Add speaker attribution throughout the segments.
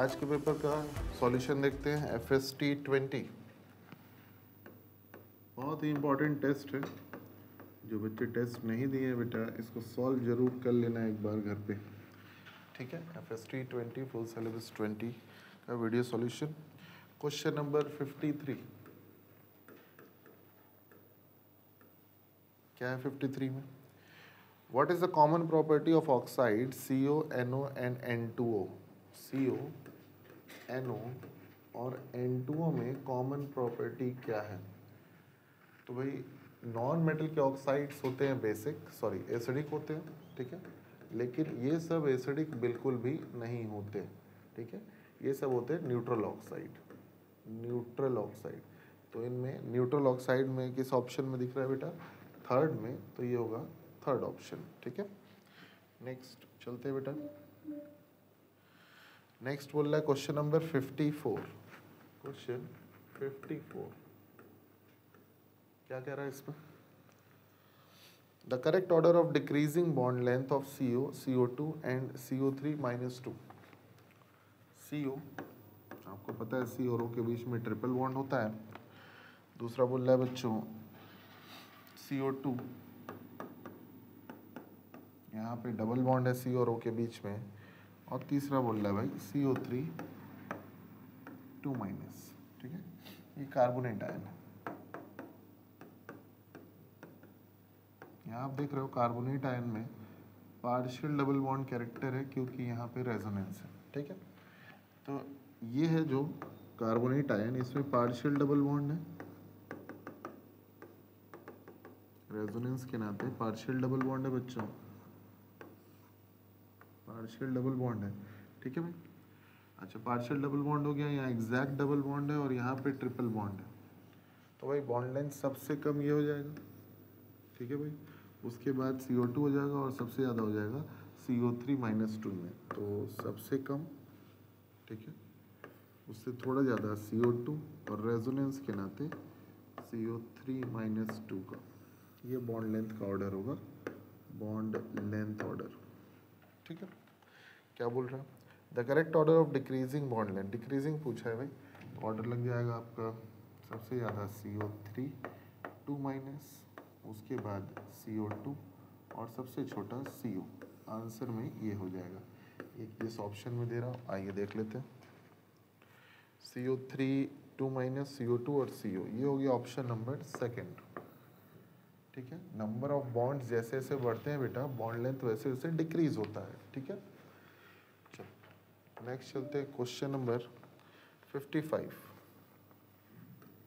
Speaker 1: आज के पेपर का सॉल्यूशन देखते हैं। FST 20 बहुत ही इम्पोर्टेंट टेस्ट है। जो बच्चे टेस्ट नहीं दिए बेटा इसको सॉल्व जरूर कर लेना एक बार घर पे, ठीक है। FST 20 फुल सिलेबस 20 का वीडियो सॉल्यूशन। क्वेश्चन नंबर 53 क्या है 53 में? What is the common property of oxide CO, NO and N2O? CO, NO और N2O में कॉमन प्रॉपर्टी क्या है? तो भाई नॉन मेटल के ऑक्साइड्स होते हैं एसिडिक होते हैं, ठीक है। लेकिन ये सब एसिडिक बिल्कुल भी नहीं होते, ठीक है। ये सब होते हैं न्यूट्रल ऑक्साइड। तो इनमें न्यूट्रल ऑक्साइड में किस ऑप्शन में दिख रहा है बेटा? थर्ड में, तो ये होगा थर्ड ऑप्शन, ठीक है। नेक्स्ट चलते हैं बेटा। नेक्स्ट बोल रहा है क्वेश्चन नंबर 54। क्वेश्चन 54 क्या कह रहा है इसमें? The correct order of decreasing bond length of CO, CO2 and CO3 - 2। CO आपको पता है C और O के बीच में ट्रिपल बॉन्ड होता है। दूसरा बोल रहा है बच्चों CO2, यहाँ पे डबल बॉन्ड है C और O के बीच में। और तीसरा बोल रहा है भाई CO3 2-, ठीक है। ये कार्बोनेट आयन है। यहाँ आप देख रहे हो कार्बोनेट आयन में पार्शियल डबल बॉन्ड कैरेक्टर है क्योंकि यहाँ पे रेजोनेंस है, ठीक है। तो ये है जो कार्बोनेट आयन, इसमें पार्शियल डबल बॉन्ड है, रेजोनेंस के नाते पार्शियल डबल बॉन्ड है बच्चों, पार्शियल डबल बॉन्ड है, ठीक है भाई। अच्छा पार्शियल डबल बॉन्ड हो गया, यहाँ एग्जैक्ट डबल बॉन्ड है और यहाँ पे ट्रिपल बॉन्ड है। तो भाई बॉन्ड लेंथ सबसे कम ये हो जाएगा, ठीक है भाई। उसके बाद CO2 हो जाएगा और सबसे ज़्यादा हो जाएगा CO3 - 2 में। तो सबसे कम, ठीक है, उससे थोड़ा ज़्यादा CO2 और रेजोनेंस के नाते CO3 - 2 का ये बॉन्ड लेंथ का ऑर्डर होगा, बॉन्ड लेंथ ऑर्डर, ठीक है। क्या बोल रहा है? The correct order of decreasing bond length, decreasing पूछा है भाई, तो ऑर्डर लग जाएगा आपका सबसे ज़्यादा CO3 2-, उसके बाद CO2 और सबसे छोटा CO। आंसर में ये हो जाएगा। एक इस ऑप्शन में दे रहा हूँ, आइए देख लेते हैं। CO3 2-, CO2 और CO, ये हो गया ऑप्शन नंबर सेकेंड, ठीक है। नंबर ऑफ बॉन्ड्स जैसे जैसे बढ़ते हैं बेटा बॉन्ड लेंथ वैसे वैसे डिक्रीज होता है, ठीक है। चलो नेक्स्ट चलते हैं question number 55।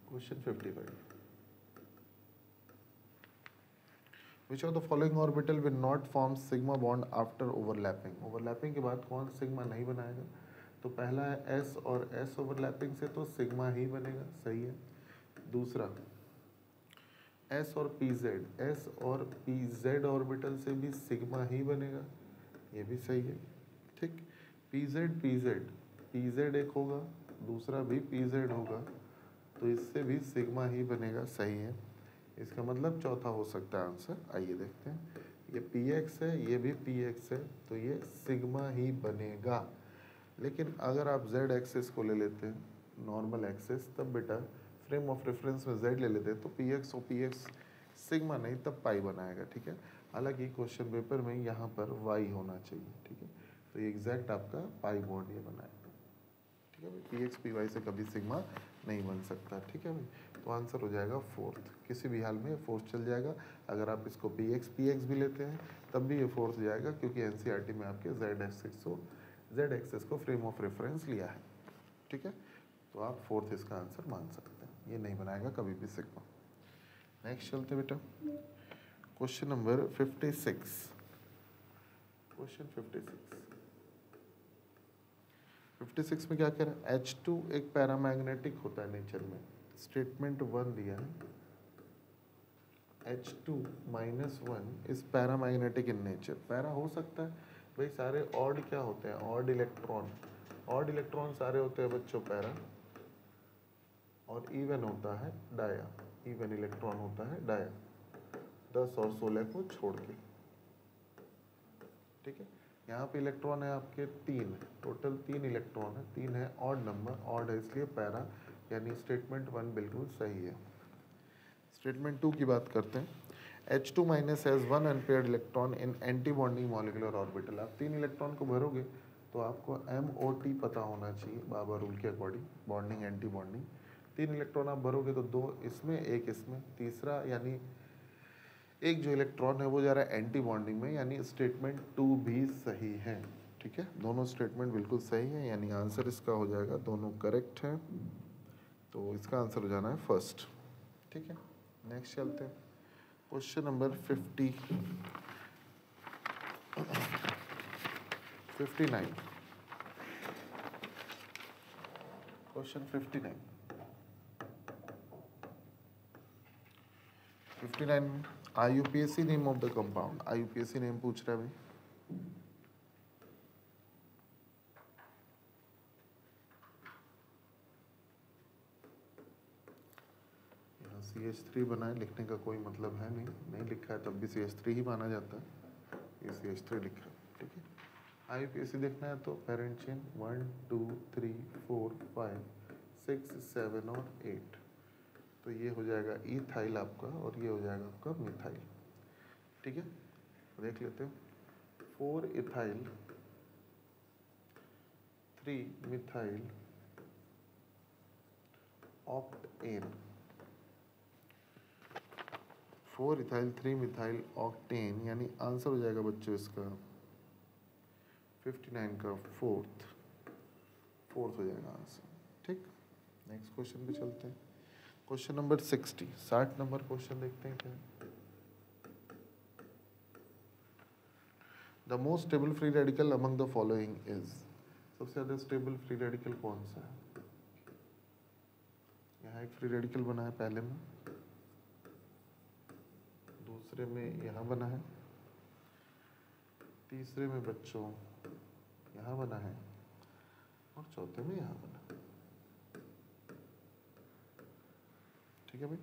Speaker 1: Question 55, which of the following orbital will not form sigma bond after overlapping? Overlapping के बाद कौन सिग्मा नहीं बनाएगा? तो पहला है S, और S ओवरलैपिंग से तो सिग्मा ही बनेगा, सही है। दूसरा S और PZ ऑर्बिटल से भी सिग्मा ही बनेगा, ये भी सही है, ठीक। PZ एक होगा, दूसरा भी PZ होगा, तो इससे भी सिग्मा ही बनेगा, सही है। इसका मतलब चौथा हो सकता है आंसर। आइए देखते हैं, ये PX है, ये भी PX है, तो ये सिग्मा ही बनेगा। लेकिन अगर आप Z एक्सिस को ले लेते हैं नॉर्मल एक्सिस, तब बेटा फ्रेम ऑफ रेफरेंस में Z ले लेते हैं, तो PX और PX सिग्मा नहीं तब पाई बनाएगा, ठीक है। हालांकि क्वेश्चन पेपर में यहाँ पर Y होना चाहिए, ठीक है। तो ये एग्जैक्ट आपका पाई बॉन्ड ये बनाएगा, ठीक है भाई। PX PY से कभी सिग्मा नहीं बन सकता, ठीक है भाई। तो आंसर हो जाएगा फोर्थ, किसी भी हाल में फोर्थ चल जाएगा। अगर आप इसको PX भी लेते हैं तब भी ये फोर्थ जाएगा, क्योंकि NCERT में आपके Z एक्सिस को फ्रेम ऑफ रेफरेंस लिया है, ठीक है। तो आप फोर्थ इसका आंसर मान सकते हैं, ये नहीं बनाएगा कभी भी सिग्मा। नेक्स्ट चलते बेटा क्वेश्चन नंबर 56। क्वेश्चन 56 में क्या कह रहा है? H2 एक पैरामैग्नेटिक होता है नेचर में, स्टेटमेंट 1 दिया है। H2 - 1 is paramagnetic in nature. Para हो सकता है भाई, सारे ऑड क्या होते हैं? ऑड इलेक्ट्रॉन सारे होते हैं बच्चों पैरा, और इवन होता है डाया, इवन इलेक्ट्रॉन होता है डाया, 10 और 16 को छोड़ के, ठीक है। यहाँ पे इलेक्ट्रॉन है आपके 3, टोटल 3 इलेक्ट्रॉन है, 3 है ऑड नंबर, ऑड है इसलिए पैरा, यानी स्टेटमेंट 1 बिल्कुल सही है। स्टेटमेंट 2 की बात करते हैं। H2 minus has 1 unpaired electron in anti bonding molecular orbital. आप 3 इलेक्ट्रॉन को भरोगे तो आपको MOT पता होना चाहिए बाबा रूल के according, bonding anti bonding. 3 electron आप भरोगे तो 2 इसमें, 1 इसमें, तीसरा यानी एक जो इलेक्ट्रॉन है वो जा रहा है एंटी बॉन्डिंग में, यानी स्टेटमेंट 2 भी सही है। ठीक है, दोनों स्टेटमेंट बिल्कुल सही है, यानी आंसर इसका हो जाएगा, दोनों करेक्ट है, तो इसका आंसर हो जाना है फर्स्ट। ठीक है, नेक्स्ट चलते हैं। Question number 59। Question 59 IUPAC name of the compound. IUPAC name पूछ रहा है भाई। यहाँ CH3 बनाए, लिखने का कोई मतलब है नहीं, नहीं लिखा है तब भी CH3 ही माना जाता है, ये CH3 लिखा है। ठीक है, IUPAC देखना है तो पेरेंट चेन 1 2 3 4 5 6 7 और 8, तो ये हो जाएगा इथाइल आपका, और ये हो जाएगा आपका मिथाइल। ठीक है, देख लेते हैं। 4 ethyl 3 methyl octane, 4 ethyl 3 methyl octane, यानी आंसर हो जाएगा बच्चों इसका 59 का फोर्थ हो जाएगा आंसर। ठीक, नेक्स्ट क्वेश्चन पे चलते हैं। क्वेश्चन नंबर 60 नंबर क्वेश्चन देखते हैं क्या। The most stable free radical among the following is. सबसे ज्यादा स्टेबल फ्री रेडिकल कौन सा है। यहाँ एक फ्री रेडिकल बना है पहले में, दूसरे में यहाँ बना है, तीसरे में बच्चों यहाँ बना है, और चौथे में यहाँ बना। ठीक है भाई,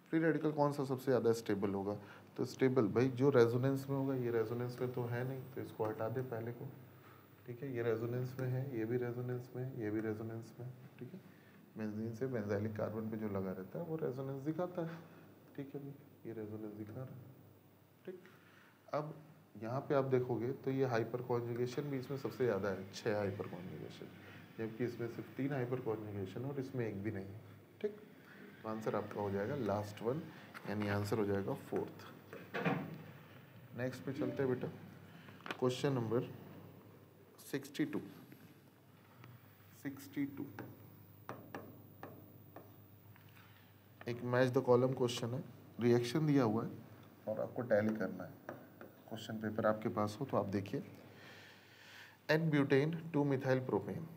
Speaker 1: फ्री रेडिकल कौन सा सबसे ज़्यादा स्टेबल होगा। तो स्टेबल भाई जो रेजोनेंस में होगा, ये रेजोनेंस में तो है नहीं, तो इसको हटा दे पहले को। ठीक है, ये रेजोनेंस में है, ये भी रेजोनेंस में है, ये भी रेजोनेंस में है। ठीक है, बेंजीन से बेंजाइलिक कार्बन पे जो लगा रहता है वो रेजोनेंस दिखाता है। ठीक है भाई, ये रेजोनेंस दिखा रहा है। ठीक, अब यहाँ पे आप देखोगे तो ये हाइपर कॉन्जुगेशन भी इसमें सबसे ज़्यादा है, 6 हाइपर कॉन्जुगेशन, जबकि इसमें सिर्फ 3 हाइपर कॉन्जुगेशन और इसमें एक भी नहीं है। ठीक, तो आंसर आपका हो जाएगा लास्ट वन, यानी आंसर हो जाएगा फोर्थ। नेक्स्ट पे चलते हैं बेटा, क्वेश्चन नंबर 62। एक मैच द कॉलम क्वेश्चन है, रिएक्शन दिया हुआ है और आपको टैली करना है। क्वेश्चन पेपर आपके पास हो तो आप देखिए। N butane 2 methyl propane,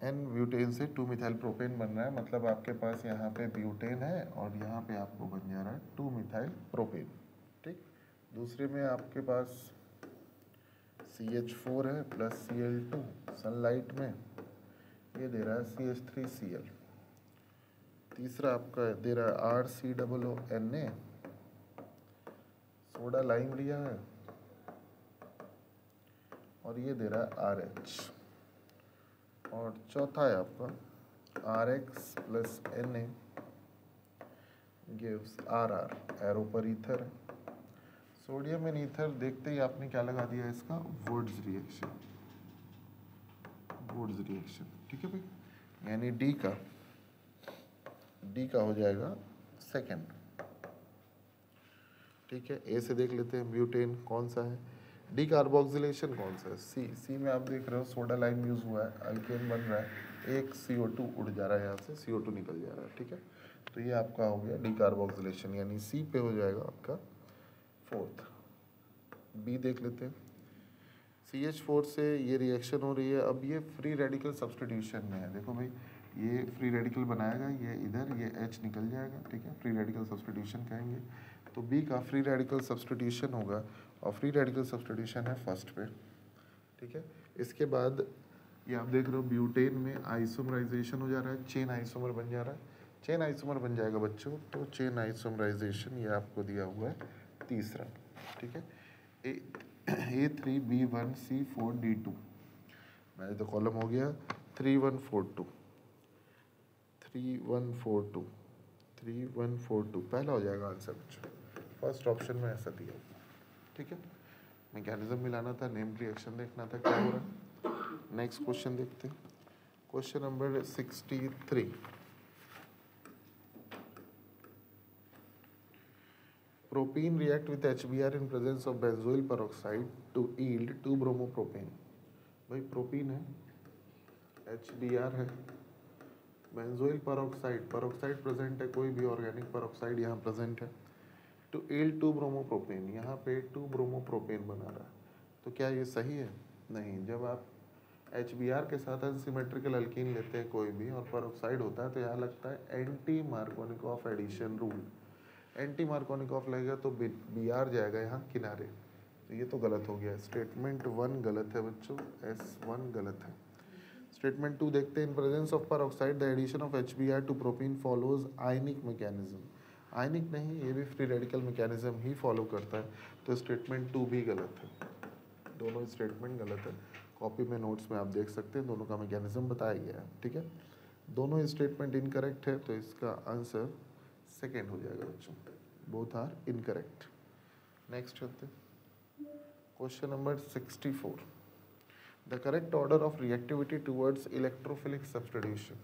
Speaker 1: n butane से 2 मिथाइल प्रोपेन बन रहा है, मतलब आपके पास यहाँ पे ब्यूटेन है और यहाँ पे आपको बन जा रहा है 2 मिथाइल प्रोपेन। ठीक, दूसरे में आपके पास CH4 है प्लस Cl2, सनलाइट में ये दे रहा है CH3Cl। तीसरा आपका दे रहा है RCOONA, सोडा लाइम लिया है, और ये दे रहा है RH। और चौथा है आपका RX plus Na gives RR, arrow पर ईथर है। सोडियम एंड ईथर देखते ही आपने क्या लगा दिया इसका, वुड्स रिएक्शन। ठीक है भाई, यानी डी का हो जाएगा सेकंड। ठीक है, ए से देख लेते हैं, ब्यूटेन कौन सा है, डी कार्बोक्सिलेशन कौन सा है, सी में आप देख रहे हो सोडा लाइम यूज हुआ है, अल्केन बन रहा है, एक CO2 उड़ जा रहा है यहाँ से, CO2 निकल जा रहा है। ठीक है, तो ये आपका हो गया डी कार्बोक्सिलेशन, यानी सी पे हो जाएगा आपका फोर्थ। बी देख लेते हैं, CH4 से ये रिएक्शन हो रही है, अब ये फ्री रेडिकल सब्सटीट्यूशन में है। देखो भाई, ये फ्री रेडिकल बनाएगा, ये इधर ये H निकल जाएगा। ठीक है, फ्री रेडिकल सब्सटीट्यूशन कहेंगे, तो बी का फ्री रेडिकल सब्सटीट्यूशन होगा, और फ्री रेडिकल सब्सटीट्यूशन है फर्स्ट पे। ठीक है, इसके बाद ये आप देख रहे हो ब्यूटेन में आइसोमराइजेशन हो जा रहा है, चेन आइसोमर बन जा रहा है। चेन आइसोमर बन जाएगा बच्चों, तो चेन आइसोमराइजेशन ये आपको दिया हुआ है तीसरा। ठीक है, A3B1C4D2, मैंने तो कॉलम हो गया 3142 3142 3142 पहला हो जाएगा आंसर बच्चों, फर्स्ट ऑप्शन में ऐसा दिया। ठीक है, मैकेनिज्म मिलाना था, नेम रिएक्शन देखना था क्या हो रहा है। नेक्स्ट क्वेश्चन देखते हैं, question number 63। Propene react with HBr in presence of benzoyl peroxide to yield 2-bromopropane। भाई प्रोपीन है, HBr है, बेंजोइल पेरोक्साइड, पेरोक्साइड प्रेजेंट है, कोई भी ऑर्गेनिक पेरोक्साइड यहाँ प्रेजेंट है, टू yield 2-ब्रोमोप्रोपेन, यहाँ पे 2-ब्रोमोप्रोपेन बना रहा है। तो क्या ये सही है? नहीं। जब आप HBr के साथ अनसिमेट्रिकल अल्कीन लेते हैं कोई भी और पेरोक्साइड होता है तो यहाँ लगता है anti Markovnikov addition rule, anti Markovnikov लगेगा तो Br जाएगा यहाँ किनारे, तो ये तो गलत हो गया। स्टेटमेंट 1 गलत है बच्चों, S1 गलत है। स्टेटमेंट 2 देखते हैं, in presence of peroxide the addition of HBr to propene follows ionic mechanism. Ionic नहीं, ये भी फ्री रेडिकल मैकेनिज्म ही फॉलो करता है, तो स्टेटमेंट 2 भी गलत है। दोनों स्टेटमेंट गलत है, कॉपी में नोट्स में आप देख सकते हैं, दोनों का मैकेनिज्म बताया गया है। ठीक है, दोनों स्टेटमेंट इनकरेक्ट है, तो इसका आंसर सेकेंड हो जाएगा बच्चों, बोथ आर इनकरेक्ट। नेक्स्ट चलते हैं, question number 64। The correct order of reactivity towards electrophilic substitution.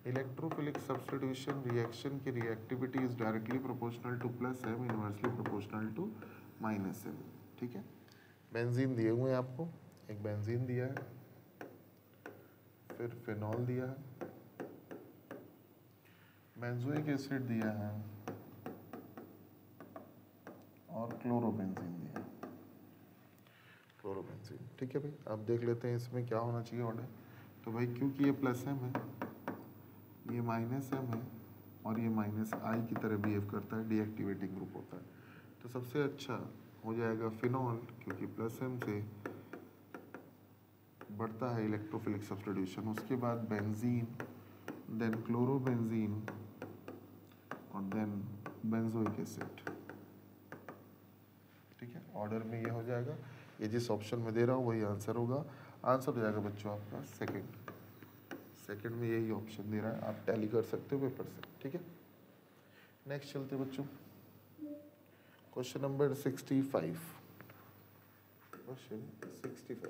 Speaker 1: Electrophilic substitution reaction की reactivity is directly proportional to +m, inversely proportional to -m। ठीक है, बेंजीन दिए हुए हैं आपको, एक बेंजीन दिया है, फिर फिनॉल दिया है, बेंजोइक एसिड दिया है और क्लोरोबेंजीन दिया है, क्लोरोबेंजीन। ठीक है भाई, अब देख लेते हैं इसमें क्या होना चाहिए ऑर्डर। तो भाई क्योंकि ये +m है, ये -m है और ये -I की तरह बिहेव करता है, डीएक्टिवेटिंग ग्रुप होता है, तो सबसे अच्छा हो जाएगा फिनॉल, क्योंकि +m से बढ़ता है इलेक्ट्रोफिलिक सब्स्टिट्यूशन। उसके बाद बेंजीन, देन क्लोरोबेंजीन और देन बेंजोइक एसिड। ठीक है, ऑर्डर में ये हो जाएगा, ये जिस ऑप्शन में दे रहा हूँ वही आंसर होगा। आंसर हो जाएगा बच्चों आपका सेकंड, सेकंड में यही ऑप्शन दे रहा है, आप टैली कर सकते हो पेपर से। ठीक है, नेक्स्ट चलते हैं बच्चों, question number 65। Question 65,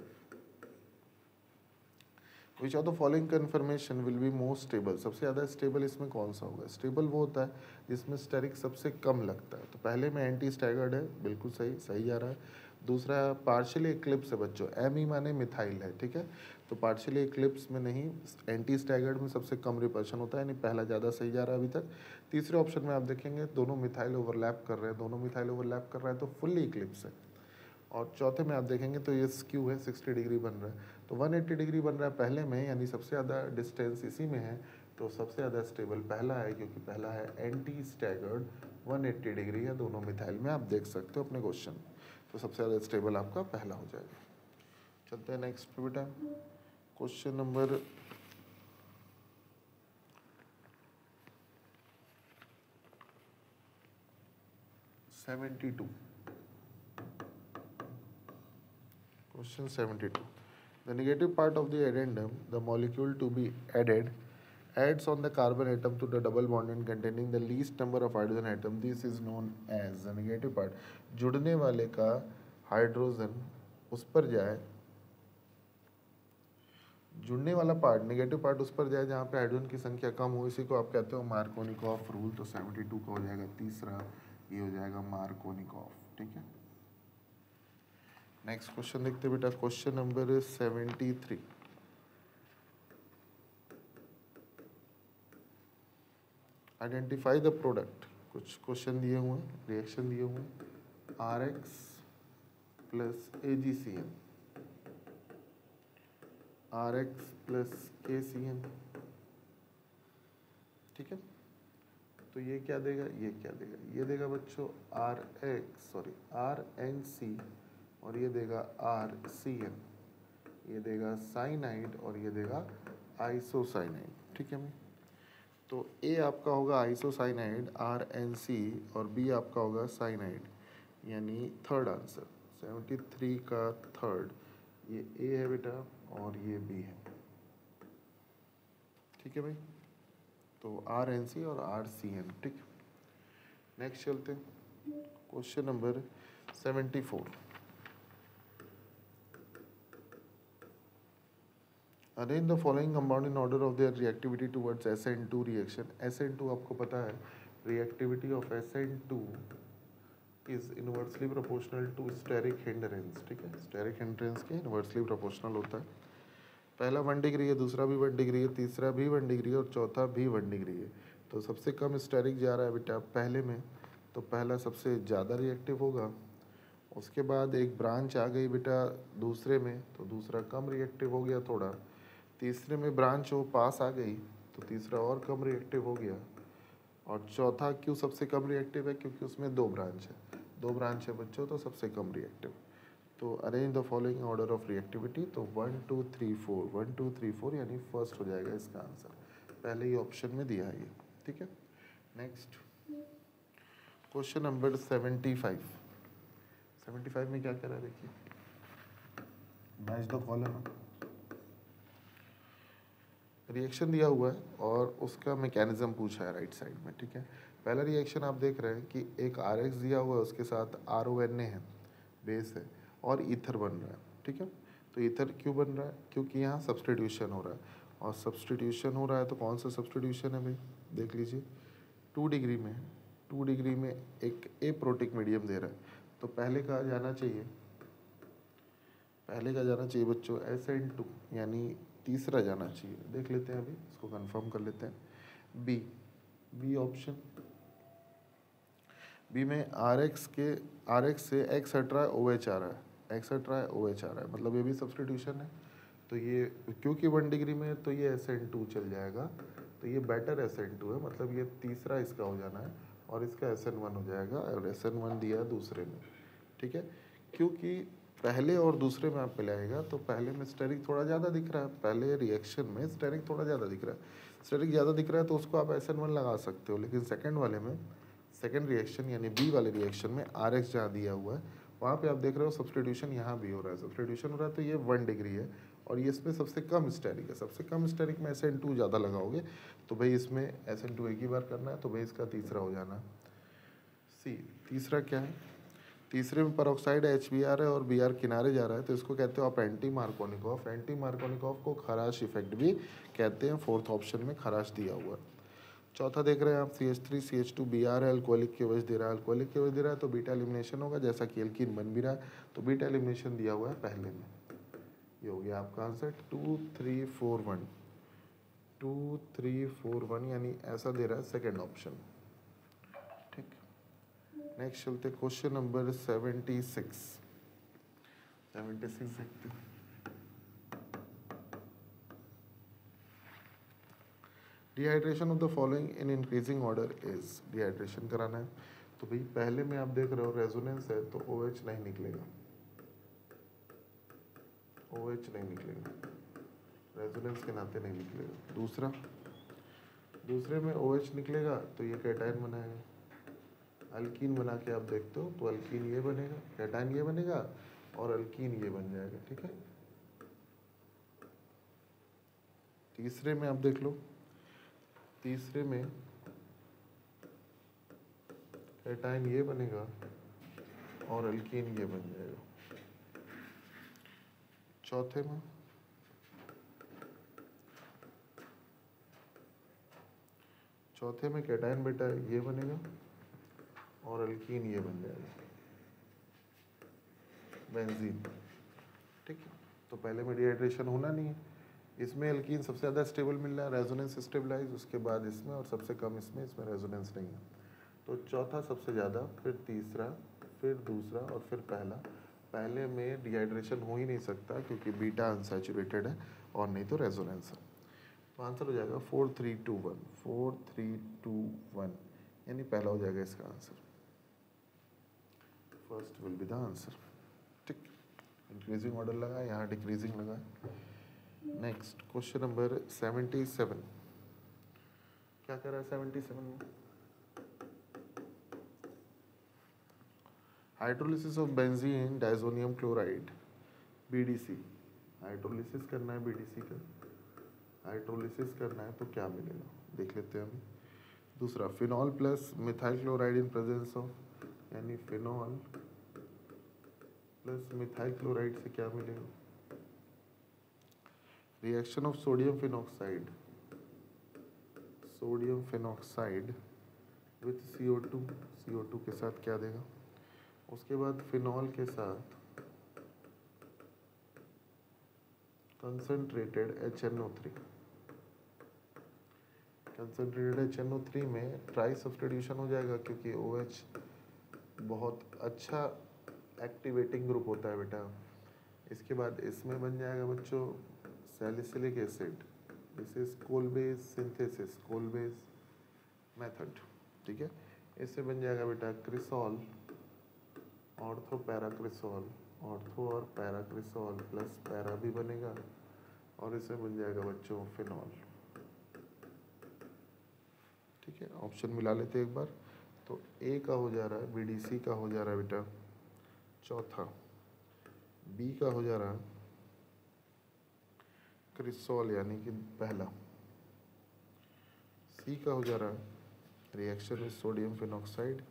Speaker 1: which of the following conformation will be most stable. सबसे ज़्यादा स्टेबल इसमें कौन सा होगा? स्टेबल वो होता है जिसमें स्टेरिक सबसे कम लगता है, तो पहले में एंटी स्टैगर्ड है, बिल्कुल सही, सही जा रहा है। दूसरा पार्शियली एक्लिप्स है बच्चों, एम माने मिथाइल है। ठीक है, तो पार्शियली एक्लिप्स में नहीं, एंटी स्टैगर्ड में सबसे कम रिपल्शन होता है, यानी पहला ज़्यादा सही जा रहा है अभी तक। तीसरे ऑप्शन में आप देखेंगे दोनों मिथाइल ओवरलैप कर रहे हैं, दोनों मिथाइल ओवरलैप कर रहा है तो फुल्ली इक्लिप्स है। और चौथे में आप देखेंगे तो ये स्क्यू है, 60 डिग्री बन रहा है, तो 180 डिग्री बन रहा है पहले में, यानी सबसे ज़्यादा डिस्टेंस इसी में है, तो सबसे ज़्यादा स्टेबल पहला है, क्योंकि पहला है एंटी स्टैगर्ड, 180 डिग्री है दोनों मिथाइल में, आप देख सकते हो अपने क्वेश्चन, तो सबसे ज़्यादा स्टेबल आपका पहला हो जाएगा। चलते हैं नेक्स्ट पे बेटा, question number 72। Question 72. The negative part of the addendum, the molecule to be added, adds on the carbon atom to the double bond and containing the least number of hydrogen atom. This is known as the negative part. जुड़ने वाले का hydrogen उस पर जाए, जुड़ने वाला part, negative part उस पर जाए जहाँ पे हाइड्रोजन की संख्या कम हो, इसी को आप कहते हो मार्कोनिकॉफ रूल। तो 72 का हो जाएगा तीसरा, ये हो जाएगा मार्कोनिकॉफ। ठीक है, नेक्स्ट क्वेश्चन देखते बेटा, question number 73। Identify the product. कुछ क्वेश्चन दिए हुए हैं, रिएक्शन दिए हुए हैं, RX plus AgCN, RX plus KCN। ठीक है, तो ये क्या देगा, ये क्या देगा, ये देगा बच्चों RNC और ये देगा RCN, ये देगा साइनाइड और ये देगा आइसोसाइनाइड। ठीक है मैं, तो A आपका होगा आइसोसाइनाइड RNC और B आपका होगा साइनाइड। यानी थर्ड आंसर 73 का थर्ड, ये ए है बेटा और ये बी है। ठीक है भाई, तो आर एन सी और आर सी एन। ठीक, नेक्स्ट चलते हैं question number 74। Arrange the following compound in order of their reactivity towards SN2 reaction. SN2 आपको पता है reactivity of SN2 is inversely proportional to steric hindrance. ठीक है, steric hindrance के इनवर्सली प्रोपोर्शनल होता है। पहला 1 डिग्री है, दूसरा भी 1 डिग्री है, तीसरा भी 1 डिग्री है और चौथा भी 1 डिग्री है। तो सबसे कम स्टेरिक जा रहा है बेटा पहले में, तो पहला सबसे ज़्यादा रिएक्टिव होगा। उसके बाद एक ब्रांच आ गई बेटा दूसरे में, तो दूसरा कम रिएक्टिव हो गया थोड़ा। तीसरे में ब्रांच वो पास आ गई, तो तीसरा और कम रिएक्टिव हो गया। और चौथा क्यों सबसे कम रिएक्टिव है? क्योंकि उसमें 2 ब्रांच है, 2 ब्रांच है बच्चों, तो सबसे कम रिएक्टिव। तो arrange the following order of reactivity, तो 1 2 3 4, 1 2 3 4 यानी फर्स्ट हो जाएगा इसका आंसर, पहले ही ऑप्शन में दिया है ये। ठीक है, नेक्स्ट क्वेश्चन नंबर 75। 75 में क्या करा, देखिए मैच द कॉलम। रिएक्शन दिया हुआ है और उसका मैकेनिज्म पूछा है राइट साइड में। ठीक है, पहला रिएक्शन आप देख रहे हैं कि एक RX दिया हुआ है, उसके साथ RONA है, बेस है, और ईथर बन रहा है। ठीक है, तो ईथर क्यों बन रहा है? क्योंकि यहाँ सब्सटीट्यूशन हो रहा है, और सब्सटीट्यूशन हो रहा है तो कौन सा सब्सटीट्यूशन है भाई, देख लीजिए 2 डिग्री में, 2 डिग्री में एक एप्रोटिक मीडियम दे रहा है, तो पहले का जाना चाहिए, पहले का जाना चाहिए बच्चों SN2, यानी तीसरा जाना चाहिए। देख लेते हैं, अभी इसको कंफर्म कर लेते हैं। बी ऑप्शन, बी में RX से एक्सेट्रा OH आ रहा है, एक्सेट्रा OH आ रहा है, मतलब ये भी सब्सटीट्यूशन है। तो ये क्योंकि 1 डिग्री में है तो ये SN2 चल जाएगा, तो ये बेटर SN2 है, मतलब ये तीसरा इसका हो जाना है और इसका SN1 हो जाएगा, और SN1 दिया दूसरे में। ठीक है, क्योंकि पहले और दूसरे में आप मिलाएगा तो पहले में स्टेरिक थोड़ा ज़्यादा दिख रहा है, पहले रिएक्शन में स्टेरिक थोड़ा ज़्यादा दिख रहा है, स्टेरिक ज़्यादा दिख रहा है तो उसको आप SN1 लगा सकते हो। लेकिन सेकंड वाले में, सेकंड रिएक्शन यानी बी वाले रिएक्शन में RX जहाँ दिया हुआ है वहाँ पे आप देख रहे हो सब्सटीट्यूशन यहाँ भी हो रहा है, सब्सटीट्यूशन हो रहा है, तो ये 1 डिग्री है और ये इसमें सबसे कम स्टेरिक है। सबसे कम स्टेरिक में SN2 ज़्यादा लगाओगे तो भाई इसमें SN2 एक ही बार करना है, तो भाई इसका तीसरा हो जाना। सी, तीसरा क्या है? तीसरे में परऑक्साइड HBr है और Br किनारे जा रहा है, तो इसको कहते हो आप एंटी मार्कोनिकॉफ। एंटी मार्कोनिकॉफ को खराश इफेक्ट भी कहते हैं, फोर्थ ऑप्शन में खराश दिया हुआ है। चौथा देख रहे हैं आप CH3 CH2 Br है, अल्कोहलिक की वजह दे रहा है, अल्कोहलिक की वजह दे रहा है तो बीटा एलिमिनेशन होगा, जैसा कि एल्कीन बन भी रहा है, तो बीटा एलिमिनेशन दिया हुआ है पहले में। ये हो गया आपका आंसर 2 3 4 1, 2 3 4 1, यानी ऐसा दे रहा है सेकेंड ऑप्शन। ठीक, नेक्स्ट चलते क्वेश्चन नंबर 76। 76 देखते हैं। Dehydration of the following in increasing order is, dehydration कराना है, तो भाई पहले में आप देख रहे हो रेजोनेंस है तो OH नहीं निकलेगा, OH नहीं निकलेगा, रेजोनेंस के नाते नहीं निकलेगा। दूसरे में OH निकलेगा तो ये कैटायन बनाएगा, अल्कीन बना के आप देखते हो तो अल्कीन ये बनेगा, कैटायन ये बनेगा और अल्कीन ये बन जाएगा। ठीक है, तीसरे में आप देख लो, तीसरे में कैटायन ये बनेगा और अल्कीन ये बन जाएगा। चौथे में कैटायन बेटा ये बनेगा और अल्कीन ये बन जाएगा, बेंजीन। ठीक है, तो पहले में डिहाइड्रेशन होना नहीं है, इसमें अल्कीन सबसे ज़्यादा स्टेबल मिल रहा है, रेजोनेंस स्टेबलाइज, उसके बाद इसमें और सबसे कम इसमें रेजोनेंस नहीं है। तो चौथा सबसे ज़्यादा, फिर तीसरा, फिर दूसरा और फिर पहला। पहले में डिहाइड्रेशन हो ही नहीं सकता क्योंकि बीटा अनसैचुरेटेड है और नहीं तो रेजोनेंस है। तो आंसर हो जाएगा 4 3 2 1, 4 3 2 1, यानी पहला हो जाएगा इसका answer, first will be the answer. ठीक, इंक्रीजिंग ऑर्डर लगा, यहाँ डिक्रीजिंग लगा। Next question number 77। क्या कर रहा है 77 में? Hydrolysis of benzene diazonium chloride, BDC, hydrolysis करना है BDC का, हाइड्रोलिसिस करना है तो क्या मिलेगा देख लेते हैं हम। दूसरा, phenol plus methyl chloride in presence of, यानी फिनॉल प्लस मिथाइल क्लोराइड से क्या मिलेगा। Reaction of sodium phenoxide, sodium phenoxide with CO2, CO2 के साथ क्या देगा। उसके बाद फिनॉल के साथ कंसंट्रेटेड HNO3, कंसंट्रेटेड HNO3 में ट्राई सब्स्टिट्यूशन हो जाएगा क्योंकि OH बहुत अच्छा एक्टिवेटिंग ग्रुप होता है बेटा। इसके बाद इसमें बन जाएगा बच्चों salicylic acid, this is Kolbe's synthesis, Kolbe's method, ठीक है। इससे बन जाएगा बेटा क्रिसॉल, ऑर्थो पैराक्रिसॉल, ऑर्थो और पैराक्रिसॉल प्लस पैरा भी बनेगा, और इससे बन जाएगा बच्चों फिनॉल, ठीक है। ऑप्शन मिला लेते हैं एक बार, तो ए का हो जा रहा है, BDC का हो जा रहा है बेटा चौथा, बी का हो जा रहा है क्रिसॉल यानी कि पहला, सी का हो जा रहा है रिएक्शन विद सोडियम फिनॉक्साइड,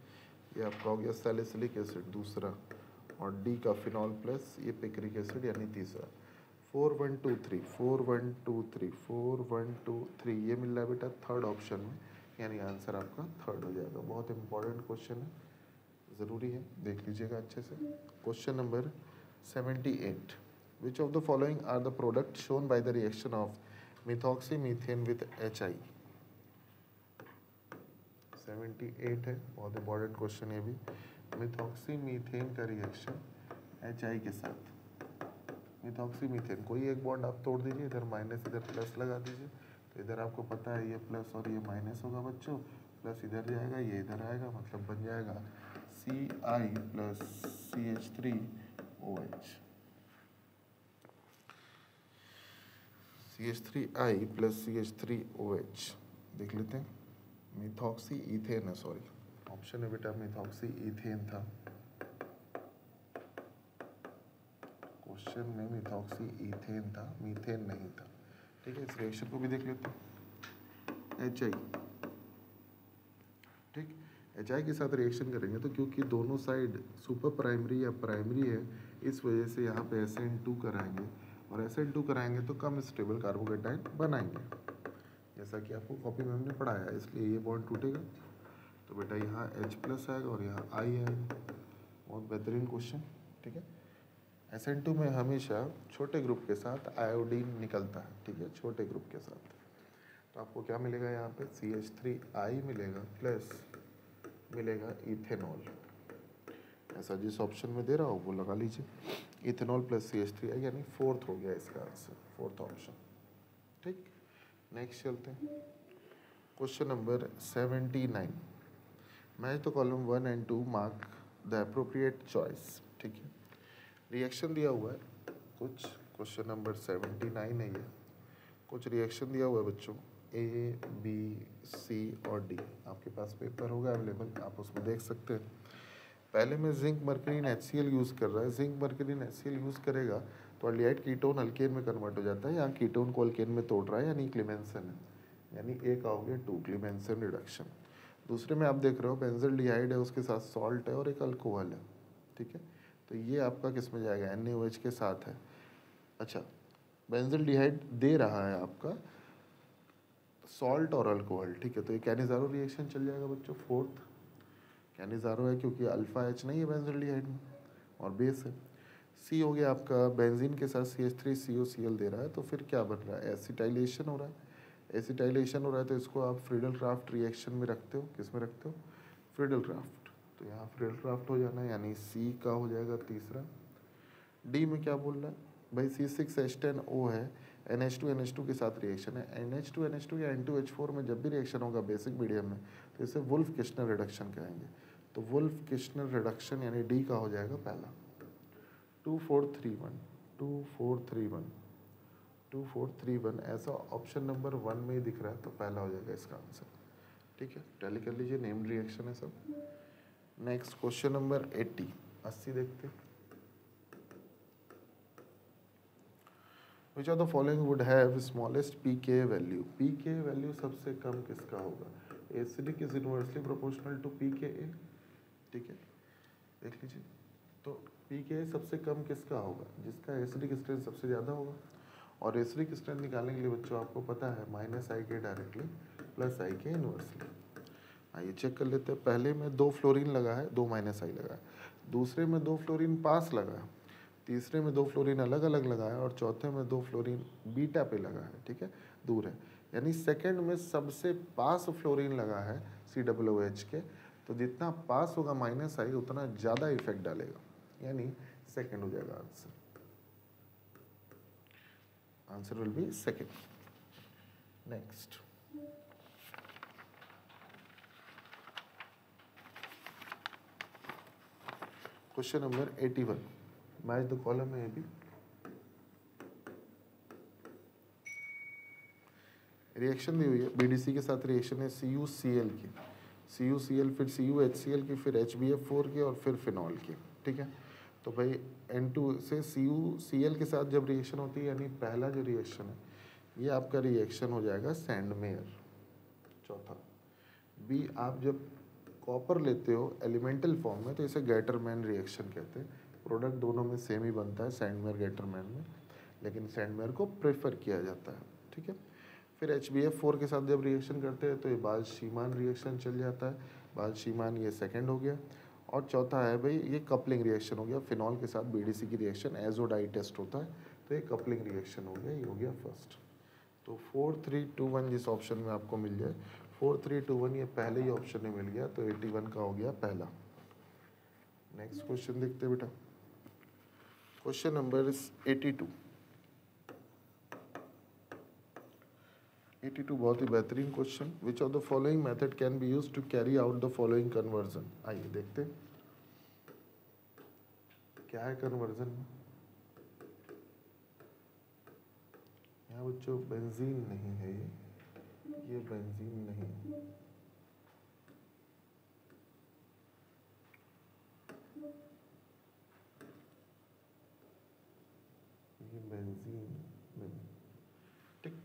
Speaker 1: ये आपका हो गया सैलिसिलिक एसिड दूसरा, और डी का फिनॉल प्लस ये पिक्रिक एसिड यानी तीसरा। 4 1 2 3 4 1 2 3 4 1 2 3 ये मिल रहा है बेटा थर्ड ऑप्शन में, यानी आंसर आपका थर्ड हो जाएगा। बहुत इंपॉर्टेंट क्वेश्चन है, ज़रूरी है, देख लीजिएगा अच्छे से। Question number 78, which of the following are the product shown by the reaction of methoxymethane with HI। 78 है, बहुत इंपॉर्टेंट क्वेश्चन है भी। मिथॉक्सीमीथेन का रिएक्शन HI के साथ, मिथॉक्सीमीथेन कोई एक बॉन्ड आप तोड़ दीजिए, इधर माइनस इधर प्लस लगा दीजिए, तो इधर आपको पता है ये प्लस और ये माइनस होगा बच्चों, प्लस इधर जाएगा ये इधर आएगा, मतलब बन जाएगा CI plus CH3OH, CH3I plus CH3OH देख लेते हैं। मिथॉक्सी ईथेन है, सॉरी ऑप्शन है बेटा मिथॉक्सी ईथेन था, क्वेश्चन में मिथॉक्सी ईथेन था, मीथेन नहीं था, ठीक है। इस रिएक्शन को भी देख लेते हैं। HI, ठीक, HI के साथ रिएक्शन करेंगे तो क्योंकि दोनों साइड सुपर प्राइमरी या प्राइमरी है, इस वजह से यहाँ पे SN2 कराएंगे, और SN2 कराएंगे तो कम स्टेबल कार्बोकेटाइन बनाएंगे, जैसा कि आपको कॉपी में हमने पढ़ाया, इसलिए ये बॉन्ड टूटेगा, तो बेटा यहाँ H प्लस आएगा और यहाँ I आएगा। बहुत बेहतरीन क्वेश्चन, ठीक है। SN2 में हमेशा छोटे ग्रुप के साथ आयोडीन निकलता है, ठीक है, छोटे ग्रुप के साथ, तो आपको क्या मिलेगा यहाँ पे CH3I मिलेगा प्लस मिलेगा इथेनॉल, ऐसा जिस ऑप्शन में दे रहा हो वो लगा लीजिए, इथेनॉल प्लस CH3I यानी फोर्थ हो गया इसका आंसर, फोर्थ ऑप्शन, ठीक। नेक्स्ट चलते हैं, question number 79, match the column 1 and 2, mark the appropriate choice, ठीक है। रिएक्शन दिया हुआ है कुछ, क्वेश्चन नंबर 79 है ये, कुछ रिएक्शन दिया हुआ है बच्चों A, B, C और D, आपके पास पेपर होगा अवेलेबल, आप उसमें देख सकते हैं। पहले में जिंक मर्करीन HCl यूज़ कर रहा है, जिंक मर्करीन HCl यूज़ करेगा तो अल्डिहाइड कीटोन अल्केन में कन्वर्ट हो जाता है, यहाँ कीटोन को अल्केन में तोड़ रहा है, यानी क्लीमेंसन है, यानी A का हो गया 2 क्लीमेंसन रिडक्शन। दूसरे में आप देख रहे हो बेंजल्डिहाइड है, उसके साथ सॉल्ट है और एक अल्कोहल है, ठीक है, तो ये आपका किस में जाएगा, NaOH के साथ है। अच्छा, बेंजल्डिहाइड दे रहा है आपका सॉल्ट और अल्कोहल, ठीक है, तो ये कैनिज़ारो रिएक्शन चल जाएगा बच्चों, फोर्थ कैनिज़ारो है क्योंकि अल्फा H नहीं है बेंजल्डिहाइड में और बेस है। C हो गया आपका बेंजीन के साथ CH3COCl दे रहा है, तो फिर क्या बन रहा है, एसिटाइलेशन हो रहा है, एसिटाइलेशन हो रहा है, तो इसको आप फ्रीडल क्राफ्ट रिएक्शन में रखते हो, किस में रखते हो, फ्रीडल क्राफ्ट, तो यहाँ फ्रीडल क्राफ्ट हो जाना है, यानी C का हो जाएगा तीसरा। D में क्या बोल रहा है भाई, C6H10O है, NH2NH2 के साथ रिएक्शन है, NH2NH2 या N2H4 में जब भी रिएक्शन होगा बेसिक मीडियम में तो इसे वुल्फ किश्नर रिडक्शन कहेंगे, तो वुल्फ किश्नर रिडक्शन यानी डी का हो जाएगा पहला। 2431 2431 2431 ऐसा ऑप्शन नंबर 1 में ही दिख रहा है, तो पहला हो जाएगा इसका आंसर, ठीक है। टैली कर लीजिए, नेम्ड रिएक्शन है सब। नेक्स्ट क्वेश्चन नंबर 80, 80 देखते हैं। Which of the following would have smallest pK value? pK value सबसे कम किसका होगा? Acidic is inversely proportional to pKa, ठीक है, देख लीजिए। तो pKa सबसे कम किसका होगा? जिसका एसिडिक स्ट्रेंथ सबसे ज़्यादा होगा। और एसिडिक स्ट्रेंथ निकालने के लिए बच्चों आपको पता है -IK directly plus IK inversely. आइए चेक कर लेते हैं। पहले में 2 फ्लोरीन लगा है, 2 -I लगा है, दूसरे में 2 फ्लोरीन पास लगा है, तीसरे में 2 फ्लोरीन अलग अलग लगा है, और चौथे में 2 फ्लोरीन बीटा पे लगा है, ठीक है, दूर है। यानी सेकंड में सबसे पास फ्लोरीन लगा है COOH के, तो जितना पास होगा -I उतना ज़्यादा इफेक्ट डालेगा, यानी सेकंड हो जाएगा answer. Answer will be second. Next question number 81, match the column A B. Reaction दी हुई है, BDC के साथ रिएक्शन है CuCl की, CuCl फिर CuHCl की, फिर HBF4 की, और फिर फिनॉल की, ठीक है। तो भाई N2 से CuCl के साथ जब रिएक्शन होती है, यानी पहला जो रिएक्शन है ये आपका रिएक्शन हो जाएगा सैंडमेयर। चौथा बी, आप जब कॉपर लेते हो एलिमेंटल फॉर्म में तो इसे गैटरमैन रिएक्शन कहते हैं। प्रोडक्ट दोनों में सेम ही बनता है, सैंडमेयर गैटरमैन में, लेकिन सैंडमेयर को प्रेफर किया जाता है, ठीक है। फिर HBF4 के साथ जब रिएक्शन करते हैं तो ये बाल-शीमान रिएक्शन चल जाता है, बाल-शीमान ये सेकंड हो गया। और चौथा है भाई ये कपलिंग रिएक्शन हो गया, फिनॉल के साथ BDC की रिएक्शन एजो डाई टेस्ट होता है, तो ये कपलिंग रिएक्शन हो गया, ये हो गया फर्स्ट। तो 4 3 2 1 जिस ऑप्शन में आपको मिल जाए, 4 3 2 1 ये पहले ही ऑप्शन में मिल गया, तो 81 का हो गया पहला। नेक्स्ट क्वेश्चन देखते हैं बेटा, क्वेश्चन नंबर 82। 82 बहुत ही बेहतरीन question. Which of the following method can be used to carry out the following conversion? आइए देखते हैं क्या है कन्वर्जन में। यहाँ बच्चों बेंजीन नहीं है, ये बेंजीन नहीं, ये बेंजीन नहीं, ठीक।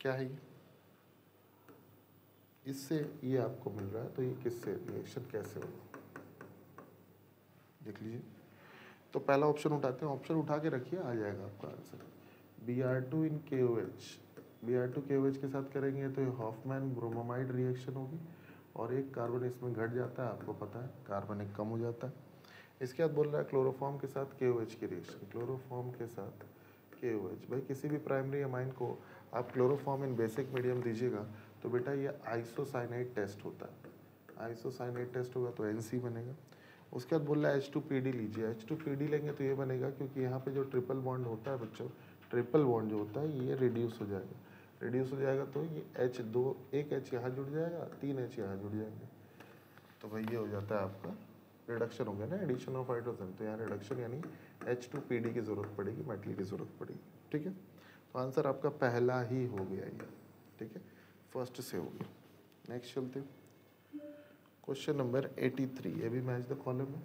Speaker 1: क्या है ये? इससे ये आपको मिल रहा है, तो ये किससे रिएक्शन कैसे होगा देख लीजिए। तो पहला ऑप्शन उठाते हैं, ऑप्शन उठा के रखिए, आ जाएगा आपका आंसर। Br2 इन KOH, Br2 KOH के साथ करेंगे तो ये हॉफमैन ब्रोमोमाइड रिएक्शन होगी, और एक कार्बन इसमें घट जाता है, आपको पता है कार्बन एक कम हो जाता है। इसके बाद बोल रहा है क्लोरोफॉर्म के साथ KOH की रिएक्शन, क्लोरोफॉर्म के साथ KOH। भाई किसी भी प्राइमरी अमाइन को आप क्लोरोफॉर्म इन बेसिक मीडियम दीजिएगा तो बेटा ये आइसोसाइनाइड टेस्ट होता है, आइसोसाइनाइड टेस्ट होगा तो NC बनेगा। उसके बाद बोल रहा है H2PD लीजिए, H2PD लेंगे तो ये बनेगा, क्योंकि यहाँ पे जो ट्रिपल बॉन्ड होता है बच्चों, ट्रिपल बॉन्ड जो होता है ये रिड्यूस हो जाएगा, रिड्यूस हो जाएगा तो ये H2, एक H यहाँ जुड़ जाएगा, 3 H यहाँ जुड़ जाएंगे, तो भाई ये हो जाता है आपका रिडक्शन हो गया ना, एडिशन ऑफ हाइड्रोजन। तो यहाँ रिडक्शन यानी H2PD की ज़रूरत पड़ेगी, मेटल की ज़रूरत पड़ेगी, ठीक है। तो आंसर आपका पहला ही हो गया ये, ठीक है, फर्स्ट से हो गया। नेक्स्ट चलते हैं, क्वेश्चन नंबर 83, ये भी मैच द कॉलम है।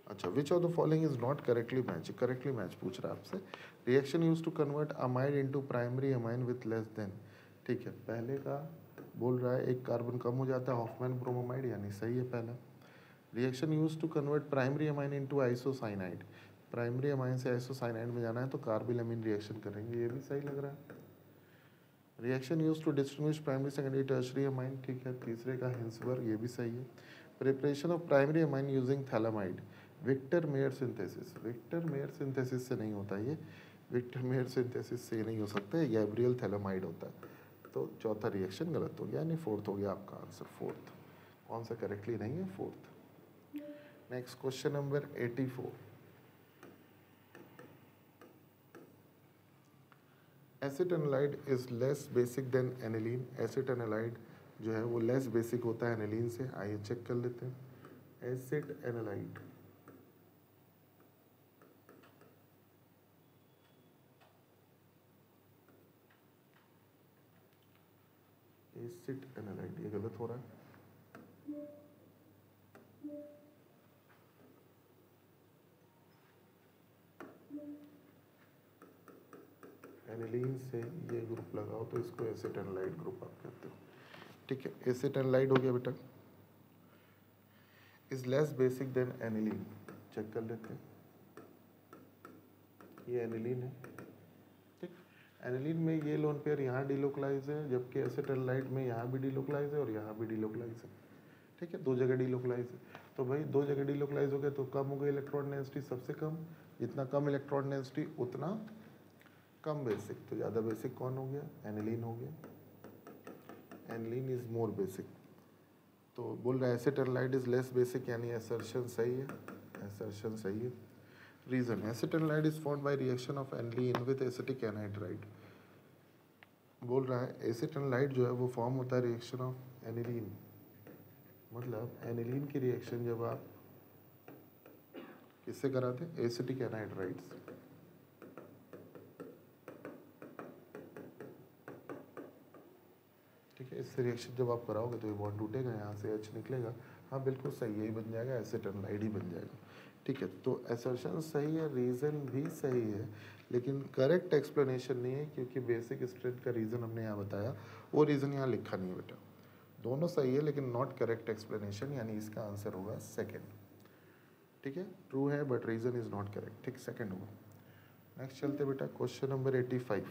Speaker 1: अच्छा, which of the following is not correctly match? Correctly match पूछ रहा है आपसे। Reaction use to convert amide into primary amine with less than, ठीक है, पहले का बोल रहा है एक कार्बन कम हो जाता है, हॉफमैन ब्रोमोमाइड, यानी सही है पहला। Reaction use to convert primary amine into isocyanide, primary amine से आइसोसाइनाइड में जाना है तो कार्बिलमिन रिएक्शन करेंगे, ये भी सही लग रहा है। Reaction use to distinguish primary secondary tertiary amine, ठीक है, तीसरे का हिंसबर्ग, ये भी सही है। Preparation of primary amine using phthalimide, Victor Meyer synthesis, Victor Meyer synthesis से नहीं होता ये, विक्टर मेयर सिंथेसिस से नहीं हो सकता है, गैब्रियल थैलामाइड होता है, तो चौथा रिएक्शन गलत हो गया, यानी फोर्थ हो गया आपका आंसर, फोर्थ। कौन सा करेक्टली नहीं है? Fourth. Next question number 84, acetanilide is less basic than aniline, acetanilide जो है वो लेस बेसिक होता है एनिलीन से, आइए चेक कर लेते हैं। एसिटाइनलाइड एसिड एनालाइड, ये गलत हो रहा है। एनिलीन से ये ग्रुप लगाओ तो इसको एसिड एनालाइड ग्रुप आप कहते हो। ठीक है, एसिड एनालाइड हो गया बेटा। Is less basic than aniline, check कर लेते हैं। ये एनिलीन है, ठीक। एनिलीन में ये लोन पेयर यहाँ डिलोकलाइज है, जबकि एसिड एनालाइड में यहाँ भी डिलोकलाइज है और यहाँ भी डिलोकलाइज है। ठीक है, दो जगह डिलोकलाइज है। तो भाई दो जगह डिलोकलाइज हो गया तो कम हो गई इलेक्ट्रॉन डेंसिटी, सबसे कम। जितना कम इलेक्ट्रॉन डेंसिटी उतना कम बेसिक। तो ज़्यादा बेसिक कौन हो गया? एनिलीन हो गया। Aniline is more basic. तो बोल रहा है acetanilide is less basic, यानी असर्शन सही है, असर्शन सही है। Reason, acetanilide is formed by reaction of aniline with acetic anhydride. बोल रहा है एसिड एनालाइड जो है वो फॉर्म होता है रिएक्शन ऑफ एनिलीन, मतलब एनिलीन की रिएक्शन जब आप किससे कराते हैं? एसिटिक एनहाइड्राइड से। ठीक है, इससे रिएक्शन जब आप कराओगे तो ये बॉन्ड टूटेगा, यहाँ से H निकलेगा। हाँ बिल्कुल सही, यही बन जाएगा, एसिड एनालाइड ही बन जाएगा। ठीक है, तो असर्शन सही है, रीज़न भी सही है, लेकिन करेक्ट एक्सप्लेनेशन नहीं है, क्योंकि बेसिक स्ट्रेंथ का रीज़न हमने यहाँ बताया, वो रीज़न यहाँ लिखा नहीं है बेटा। दोनों सही है लेकिन नॉट करेक्ट एक्सप्लेनेशन, यानी इसका आंसर होगा सेकेंड। ठीक है, ट्रू है but reason is not correct. ठीक, सेकेंड होगा। नेक्स्ट चलते बेटा, क्वेश्चन नंबर 85।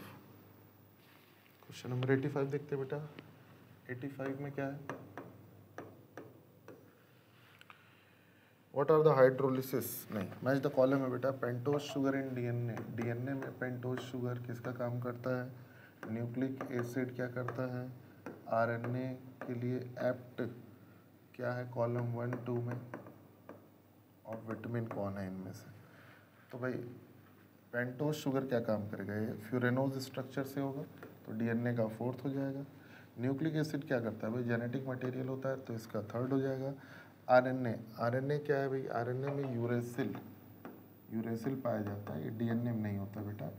Speaker 1: क्वेश्चन नंबर 85 देखते बेटा। 85 में क्या है? व्हाट आर द हाइड्रोलिसिस, नहीं मैच द कॉलम है बेटा। Pentose sugar in DNA, DNA में पेंटोज शुगर किसका काम करता है? न्यूक्लिक एसिड क्या करता है? आरएनए के लिए एप्ट क्या है कॉलम 1 2 में, और विटामिन कौन है इनमें से? तो भाई पेंटोज शुगर क्या काम करेगा? ये फ्यूरेनोज स्ट्रक्चर से होगा, तो डीएनए का 4th हो जाएगा। न्यूक्लिक एसिड क्या करता है भाई? जेनेटिक मटेरियल होता है, तो इसका 3rd हो जाएगा। आरएनए, आरएनए क्या है भाई? आरएनए में यूरेसिल, यूरेसिल पाया जाता है, ये डीएनए में नहीं होता बेटा,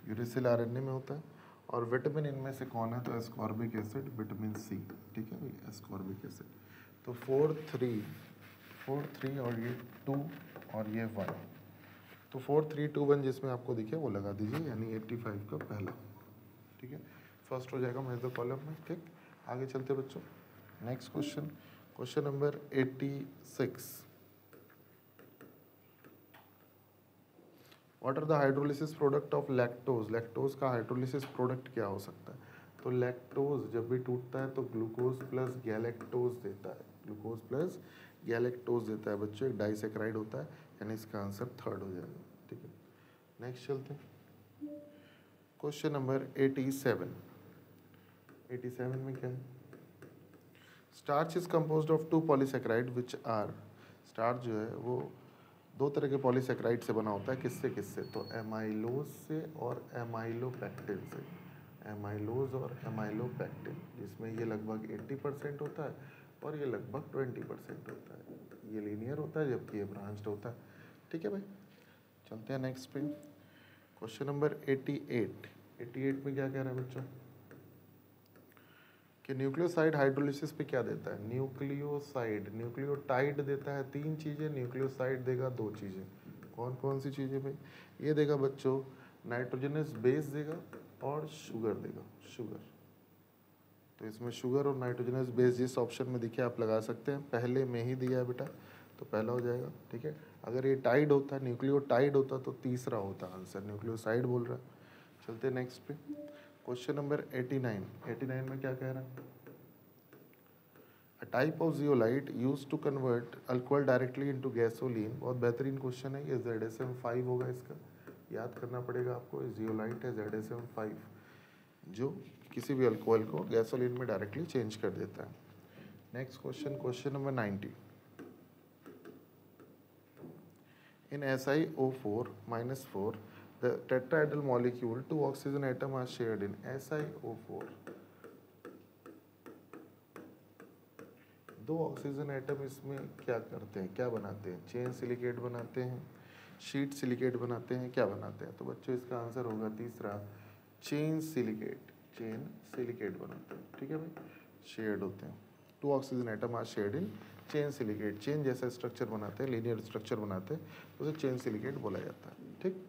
Speaker 1: यूरेसिल आरएनए में होता है। और विटामिन इनमें से कौन है? तो एस्कॉर्बिक एसिड, विटामिन सी। ठीक है भाई, एस्कॉर्बिक एसिड। तो 4 3 और ये 2 और ये 1, तो 4 3 2 1 जिसमें आपको दिखे वो लगा दीजिए, यानी 85 का पहला। ठीक है, फर्स्ट हो जाएगा मैच द कॉलम में। ठीक, आगे चलते बच्चों। Next question, question number 86। What are the hydrolysis product of lactose? Lactose का हाइड्रोलिसिस प्रोडक्ट क्या हो सकता है? तो लैक्टोज जब भी टूटता है तो ग्लूकोज प्लस गैलेक्टोज देता है, ग्लूकोज प्लस गैलेक्टोज देता है बच्चों, एक डाइसेक्राइड होता है, यानी इसका आंसर 3rd हो जाएगा। ठीक है, नेक्स्ट चलते हैं। Question number 87। 87 में क्या है? Starch is composed of 2 polysaccharide which are, starch जो है वो 2 तरह के पॉलीसेक्राइड से बना होता है, किससे किससे? तो एमाइलोज से और एमाइलोपेक्टिन से, एमाइलोज और एमाइलोपेक्टिन, जिसमें ये लगभग 80% होता है और ये लगभग 20% होता है। ये लीनियर होता है जबकि ये ब्रांच्ड होता है। ठीक है भाई, चलते हैं नेक्स्ट पे। Question number 88। 88 में क्या कह रहा है बच्चों? कि न्यूक्लियोसाइड हाइड्रोलिसिस पे क्या देता है? न्यूक्लियोसाइड, न्यूक्लियोटाइड देता है 3 चीज़ें, न्यूक्लियोसाइड देगा 2 चीज़ें। कौन कौन सी चीज़ें भाई? ये देगा बच्चों नाइट्रोजनस बेस देगा और शुगर देगा, शुगर। तो इसमें शुगर और नाइट्रोजनस बेस जिस ऑप्शन में दिखे आप लगा सकते हैं, पहले में ही दिया है बेटा, तो पहला हो जाएगा। ठीक है, अगर ये टाइड होता, न्यूक्लियोटाइड होता तो तीसरा होता आंसर, न्यूक्लियोसाइड बोल रहा है। चलते हैं नेक्स्ट पे, क्वेश्चन नंबर 89। 89 में क्या कह रहा है? A type of zeolite used to convert alcohol directly into gasoline, बहुत बेहतरीन क्वेश्चन है ये, ZSM5 होगा इसका, याद करना पड़ेगा आपको। जियोलाइट है ZSM5, जो किसी भी अल्कोहल को गैसोलीन में डायरेक्टली चेंज कर देता है। Next question, question number 90। In SiO4-4 the tetrahedral molecule 2 oxygen atom are shared in SiO4, 2 oxygen atom इसमें क्या करते हैं, क्या बनाते हैं? चेन सिलिकेट बनाते हैं, शीट सिलिकेट बनाते हैं, क्या बनाते हैं? तो बच्चों इसका आंसर होगा तीसरा, चेन सिलिकेट, चेन सिलिकेट बनाते हैं। ठीक है भाई, शेयर्ड होते हैं। 2 oxygen atom are shared in chain silicate. Chain जैसा स्ट्रक्चर बनाते हैं, लीनियर स्ट्रक्चर बनाते हैं, तो उसे चेन सिलिकेट बोला जाता है। ठीक,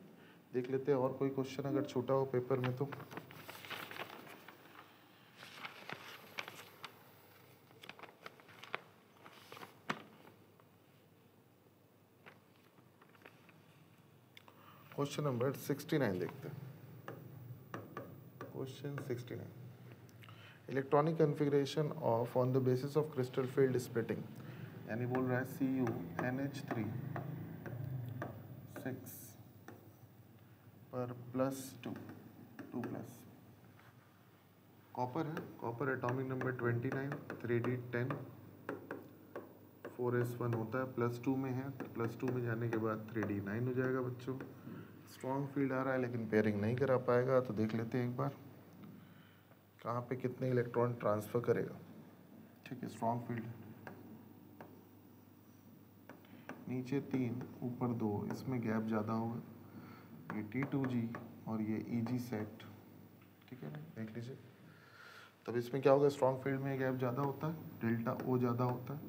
Speaker 1: देख लेते हैं और कोई क्वेश्चन अगर छोटा हो पेपर में तो। क्वेश्चन नंबर 69 देखते हैं। Question 69, electronic configuration of on the basis of crystal field splitting, यानी बोल रहा है CuNH3 6 पर +2 2+। कॉपर है, copper atomic number 29, 3D10, 4s1 होता है, +2 में है, +2 में जाने के बाद 3D9 हो जाएगा बच्चों। स्ट्रॉन्ग फील्ड आ रहा है लेकिन पेयरिंग नहीं करा पाएगा, तो देख लेते हैं एक बार कहाँ पे कितने इलेक्ट्रॉन ट्रांसफ़र करेगा। ठीक है, स्ट्रॉन्ग फील्ड नीचे 3 ऊपर 2, इसमें गैप ज़्यादा होगा, ये T2G और ये EG सेट। ठीक है ना, देख लीजिए। तब इसमें क्या होगा, स्ट्रॉन्ग फील्ड में गैप ज़्यादा होता है, डेल्टा O ज़्यादा होता है।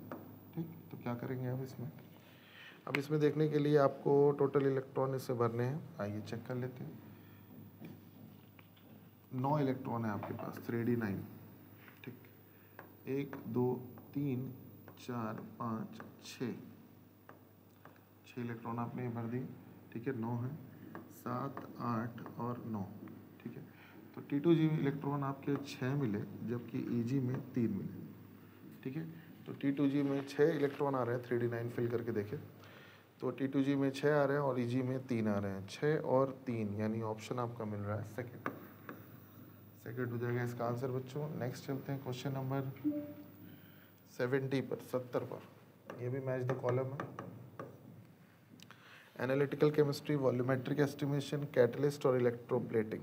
Speaker 1: ठीक, तो क्या करेंगे अब इसमें देखने के लिए आपको टोटल इलेक्ट्रॉन इससे भरने हैं। आइए चेक कर लेते हैं। 9 इलेक्ट्रॉन है आपके पास, 3D9। ठीक, 1 2 3 4 5 6 इलेक्ट्रॉन आपने भर दिए। ठीक है, 9 है, 7 8 और 9। ठीक है, तो T2G इलेक्ट्रॉन आपके 6 मिले, जबकि EG में 3 मिले। ठीक है, तो T2G में 6 इलेक्ट्रॉन आ रहे हैं, 3D9 फिल करके देखें तो T2G में 6 आ रहे हैं और EG में 3 आ रहे हैं। 6 और 3 यानी ऑप्शन आपका मिल रहा है सेकंड हो जाएगा इसका आंसर बच्चों। नेक्स्ट चलते हैं क्वेश्चन नंबर 70 पर। ये भी मैच द कॉलम है। Analytical chemistry, volumetric estimation, catalyst और इलेक्ट्रोप्लेटिंग।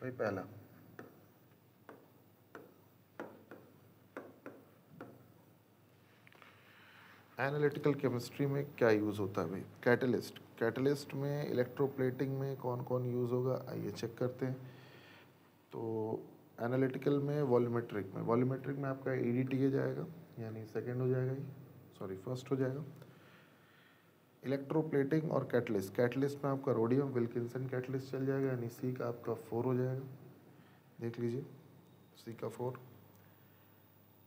Speaker 1: भाई पहला एनालिटिकल केमिस्ट्री में क्या यूज़ होता है भाई, कैटलिस्ट में, इलेक्ट्रोप्लेटिंग में कौन कौन यूज़ होगा, आइए चेक करते हैं। तो एनालिटिकल में, वॉल्यूमेट्रिक में आपका EDTA जाएगा, यानी सेकंड हो जाएगा, फर्स्ट हो जाएगा। इलेक्ट्रोप्लेटिंग और कैटलिस्ट में आपका रोडियम विल्किंसन कैटलिस्ट चल जाएगा, यानी C का आपका 4 हो जाएगा। देख लीजिए, C का 4।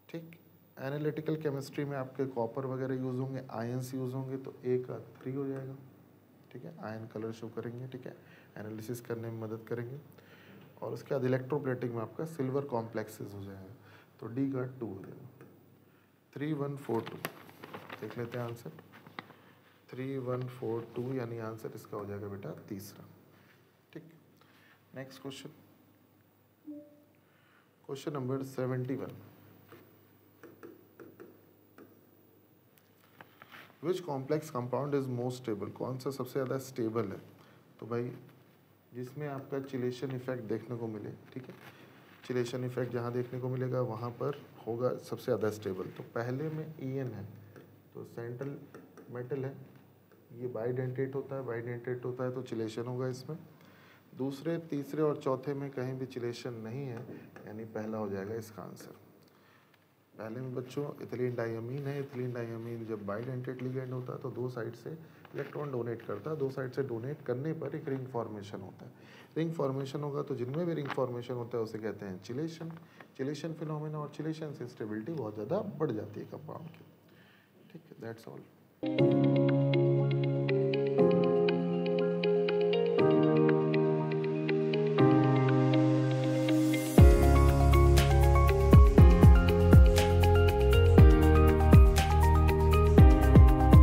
Speaker 1: ठीक, एनालिटिकल केमिस्ट्री में आपके कॉपर वगैरह यूज़ होंगे, आयंस यूज़ होंगे, तो A का 3 हो जाएगा। ठीक है, आयन कलर शो करेंगे। ठीक है, एनालिसिस करने में मदद करेंगे। और उसके बाद इलेक्ट्रोप्लेटिंग में आपका सिल्वर कॉम्प्लेक्सेस हो जाएगा, तो D का 2 हो जाएगा। 3 1 4 2 देख लेते हैं आंसर। 3 1 4 2 यानी आंसर इसका हो जाएगा बेटा तीसरा। ठीक, next question number 71, which complex compound is most stable, कौन सा सबसे ज़्यादा स्टेबल है। तो भाई जिसमें आपका चिलेशन इफेक्ट देखने को मिले। ठीक है, चिलेशन इफेक्ट जहाँ देखने को मिलेगा वहाँ पर होगा सबसे ज़्यादा स्टेबल। तो पहले में EN है, तो सेंट्रल मेटल है, ये बाइडेंटेट होता है, तो चिलेशन होगा इसमें। दूसरे, तीसरे और चौथे में कहीं भी चिलेशन नहीं है, यानी पहला हो जाएगा इसका आंसर। पहले में बच्चों इथिलीन डाइअमीन है, इथिलीन डाइअमीन जब बाइडेंटेट लिगेंड होता है तो 2 साइड से इलेक्ट्रॉन डोनेट करता है, 2 साइड से डोनेट करने पर एक रिंग फॉर्मेशन होता है। रिंग फॉर्मेशन होगा तो जिनमें भी रिंग फॉर्मेशन होता है उसे कहते हैं चिलेशन फिनोमेना, और चिलेशन से स्टेबिलिटी बहुत ज़्यादा बढ़ जाती है कंपाउंड की। ठीक है, दैट्स ऑल।